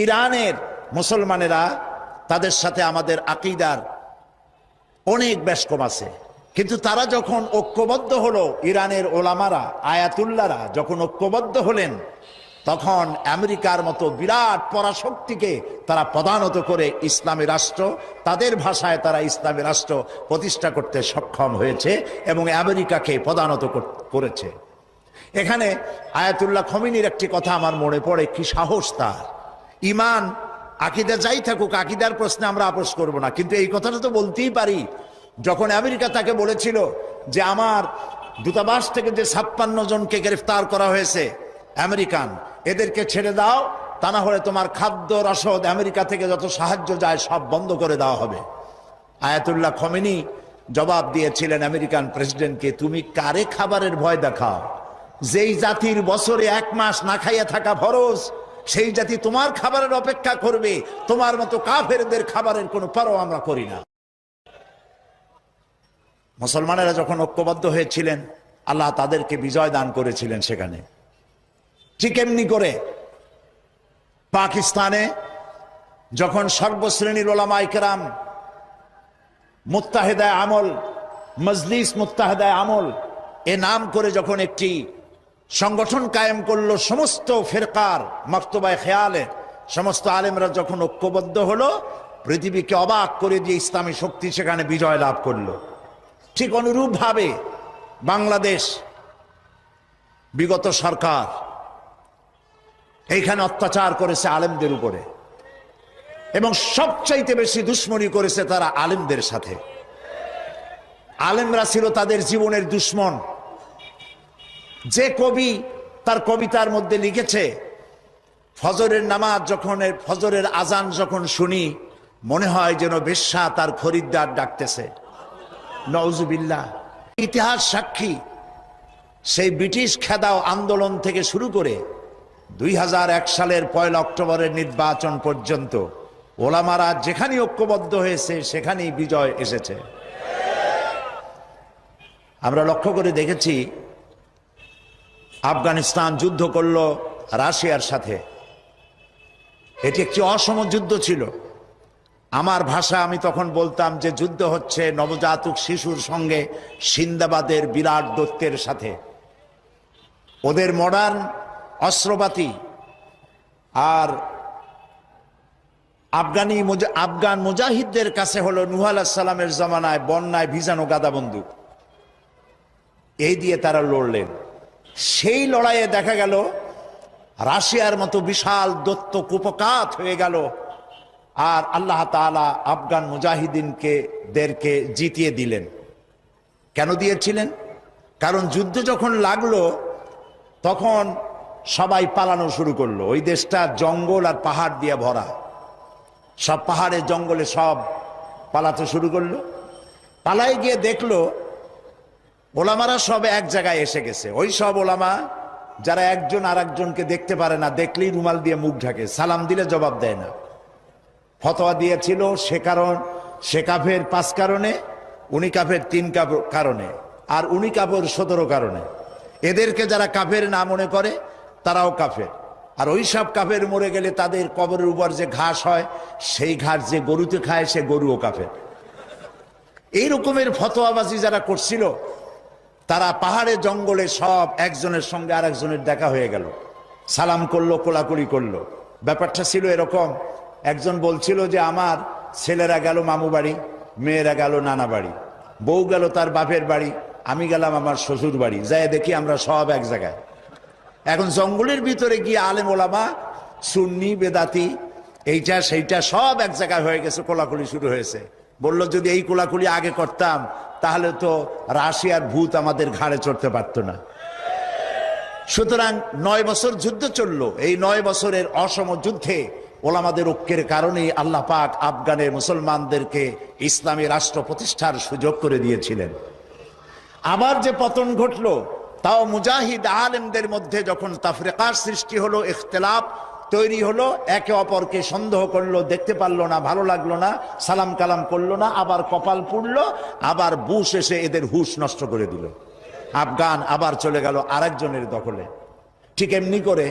ইরানের মুসলমানেরা তাদের সাথে আমাদের আকীদার অনেক বেশকম আছে, কিন্তু তারা যখন ঐক্যবদ্ধ হলো, ইরানের ওলামারা আয়াতুল্লাহরা যখন ঐক্যবদ্ধ হলেন, তখন আমেরিকার মতো বিরাট পরাশক্তিকে তারা পদানত করে ইসলামী রাষ্ট্র, তাদের ভাষায় তারা ইসলামী রাষ্ট্র প্রতিষ্ঠা করতে সক্ষম হয়েছে এবং আমেরিকাকে পদানত করেছে। এখানে আয়াতুল্লাহ খমিনীর একটি কথা আমার মনে পড়ে, কি সাহস তার! ইমান আকীদা যাই থাকুক, আকীদার প্রশ্নে আমরা আপোষ করব না, কিন্তু এই কথাটা তো বলতেই পারি। যখন আমেরিকা তাকে বলেছিল যে আমার দূতাবাস থেকে যে 56 জনকে গ্রেফতার করা হয়েছে আমেরিকান, এদেরকে ছেড়ে দাও, তা না হলে তোমার খাদ্য রসদ আমেরিকা থেকে যত সাহায্য যায় সব বন্ধ করে দেওয়া হবে। আয়াতুল্লাহ খমেনী জবাব দিয়েছিলেন আমেরিকান প্রেসিডেন্টকে, তুমি কারে খাবারের ভয় দেখাও? যেই জাতির বছরে 1 মাস না খাইয়া থাকা ফরজ, সেই জাতি তোমার খাবারের অপেক্ষা করবে? তোমার মতো কাফেরদের খাবারের কোনো পরোয়া আমরা করি না। মুসলমানেরা যখন ঐক্যবদ্ধ হয়েছিলেন, আল্লাহ তাদেরকে বিজয় দান করেছিলেন সেখানে। ঠিক এমনি করে পাকিস্তানে যখন সর্বশ্রেণীর ওলামায়ে কেরাম মুত্তাহিদায়ে আমল, মজলিস মুত্তাহিদায়ে আমল এ নাম করে যখন একটি সংগঠন কায়েম করলো, সমস্ত ফিরকার মক্তবায়ে খেয়ালে সমস্ত আলেমরা যখন ঐক্যবদ্ধ হলো, পৃথিবীকে অবাক করে দিয়ে ইসলামী শক্তি সেখানে বিজয় লাভ করলো। ঠিক অনুরূপভাবে বাংলাদেশ বিগত সরকার এইখানে অত্যাচার করেছে আলেমদের উপরে, এবং সবচাইতে বেশি দুশ্মনী করেছে তারা আলেমদের সাথে। আলেমরা ছিল তাদের জীবনের দুশ্মন। যে কবি তার কবিতার মধ্যে লিখেছে, ফজরের নামাজ যখন, ফজরের আজান যখন শুনি, মনে হয় যেন বেশ্যা তার খরিদ্দার ডাকতেছে। নাউজুবিল্লাহ। ইতিহাস সাক্ষী, সেই ব্রিটিশ খেদাও আন্দোলন থেকে শুরু করে 2001 সালের 1 অক্টোবরের নির্বাচন পর্যন্ত ওলামারা যেখানে ঐক্যবদ্ধ হয়েছে সেখানেই বিজয় এসেছে। আমরা লক্ষ্য করে দেখেছি, আফগানিস্তান যুদ্ধ করলো রাশিয়ার সাথে। এটি একটি অসম যুদ্ধ ছিল। আমার ভাষা আমি তখন বলতাম যে যুদ্ধ হচ্ছে নবজাতক শিশুর সঙ্গে সিন্দাবাদের বিরাট দৈত্যের সাথে। ওদের মডার্ন অস্ত্রপাতি আর আফগান মুজাহিদদের কাছে হলো নূহ আলাইহিস সালামের জামানায় বন্যায় ভিজানো গাদা বন্দুক। এই দিয়ে তারা লড়লেন। সেই লড়াইয়ে দেখা গেল রাশিয়ার মতো বিশাল দৈত্য কুপকাত হয়ে গেল, আর আল্লাহ তাআলা আফগান মুজাহিদিনদেরকে জিতিয়ে দিলেন। কেন দিয়েছিলেন? কারণ যুদ্ধ যখন লাগলো তখন সবাই পালানো শুরু করলো। ওই দেশটা জঙ্গল আর পাহাড় দিয়ে ভরা, সব পাহাড়ে জঙ্গলে সব পালাতে শুরু করলো। পালায় গিয়ে দেখলো ওলামারা সব এক জায়গায় এসে গেছে। ওই সব ওলামা যারা একজন আর একজনকে দেখতে পারে না, দেখলেই রুমাল দিয়ে মুখ ঢাকে, সালাম দিলে জবাব দেয় না। ফতোয়া দিয়েছিল সে কাফের 5 কারণে, উনি কাফের 3 কারণে, আর উনি কাফের 17 কারণে। এদেরকে যারা কাফের না মনে করে তারাও কাফের। আর ওই সব কাফের মরে গেলে তাদের কবরের উপর যে ঘাস হয়, সেই ঘাস যে গরুতে খায় সে গরুও কাফের। এই রকমের ফতোয়াবাজি যারা করছিল, তারা পাহাড়ে জঙ্গলে সব একজনের সঙ্গে আর একজনের দেখা হয়ে গেল, সালাম করলো, কোলাকুলি করলো। ব্যাপারটা ছিল এরকম, একজন বলছিল যে আমার ছেলেরা গেল মামু বাড়ি, মেয়েরা গেল নানা বাড়ি, বউ গেল তার বাপের বাড়ি, আমি গেলাম আমার শ্বশুর বাড়ি, যাই দেখি আমরা সব এক জায়গায়। এখন জঙ্গলের ভিতরে গিয়ে আলেম ওলামা, সুন্নি বেদাতি, এইটা সেইটা সব এক জায়গায় হয়ে গেছে, কোলাকুলি শুরু হয়েছে। বলল যদি এই কোলাকুলি আগে করতাম তাহলে তো রাশিয়ার ভূত আমাদের ঘাড়ে চড়তে পারত না। সুতরাং 9 বছর যুদ্ধ চললো। এই 9 বছরের অসম যুদ্ধে ওলামাদের ঐক্যের কারণেই আল্লাহ পাক আফগানের মুসলমানদেরকে ইসলামী রাষ্ট্র প্রতিষ্ঠার সুযোগ করে দিয়েছিলেন। আবার যে পতন ঘটলো, তাও মুজাহিদ আলেমদের মধ্যে যখন তাফরিকার সৃষ্টি হলো, ইখতিলাফ তৈরি হলো, একে অপরকে সন্দেহ করলো, দেখতে পারলো না, ভালো লাগলো না, সালাম কালাম করলো না, আবার কপাল পুড়লো, আবার বুশ এসে এদের হুশ নষ্ট করে দিল। আফগান আবার চলে গেল আরেকজনের দখলে। ঠিক এমনি করে